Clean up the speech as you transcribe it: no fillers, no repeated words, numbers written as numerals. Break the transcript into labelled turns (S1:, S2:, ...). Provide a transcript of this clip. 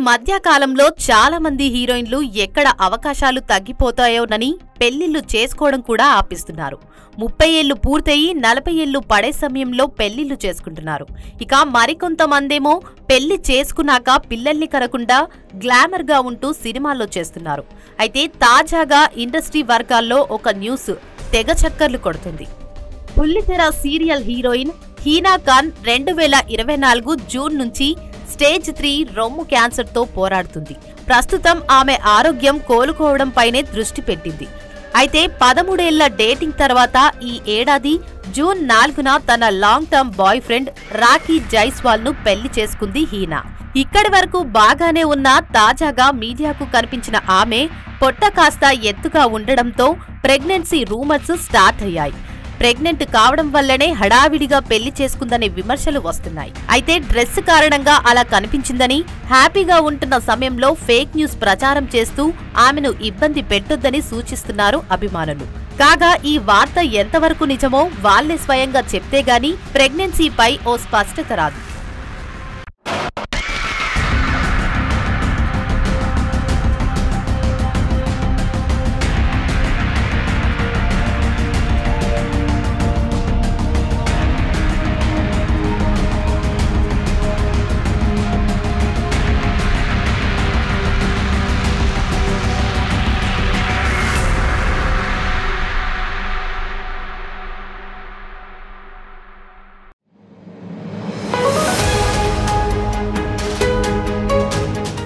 S1: మధ్య కాలంలో చాలా మంది హీరోయిన్లు ఎక్కడ అవకాశాలు తగ్గిపోతాయోనని పెళ్లిళ్లు చేసుకోవడం కూడా ఆపిస్తున్నారు. 30 ఏళ్లు పూర్తయి 40 ఏళ్లు పడే సమయంలో పెళ్లిళ్లు చేసుకుంటున్నారు. ఇక మరికొంతమందేమో పెళ్లి చేసుకున్నాక పిల్లల్ని కనకుండా గ్లామర్ గా ఉంటూ సినిమాల్లో చేస్తున్నారు. అయితే తాజాగా ఇండస్ట్రీ వర్గాల్లో ఒక న్యూస్ తెగ చక్కర్లు కొడుతుంది. బుల్లితెర serial heroine Hina Khan 2024 June నుంచి స్టేజ్ 3 రొమ్ము క్యాన్సర్ తో పోరాడుతుంది. ప్రస్తుతం ఆమె ఆరోగ్యం కోలుకోవడంపైనే దృష్టి పెట్టింది. అయితే 13 ఏళ్ల డేటింగ్ తర్వాత ఈ ఏడాది జూన్ 4న తన long term boy friend Rocky Jaiswal ను పెళ్లి చేసుకుంది హీనా. ఇక్కడి వరకు బాగానే ఉన్న తాజాగా మీడియాకు కనిపించిన ఆమె పొట్ట కాస్త ఎత్తుగా ఉండడంతో ప్రెగ్నెన్సీ రూమర్స్ స్టార్ట్ అయ్యాయి. ప్రెగ్నెంట్ కావడం వల్లనే హడావిడిగా పెళ్లి చేసుకుందనే విమర్శలు వస్తున్నాయి. అయితే డ్రెస్ కారణంగా అలా కనిపించిందని, హ్యాపీగా ఉంటున్న సమయంలో ఫేక్ న్యూస్ ప్రచారం చేస్తూ ఆమెను ఇబ్బంది పెట్టొద్దని సూచిస్తున్నారు అభిమానులు. కాగా ఈ వార్త ఎంతవరకు నిజమో వాళ్లే స్వయంగా చెప్తే గానీ ప్రెగ్నెన్సీపై ఓ స్పష్టత రాదు.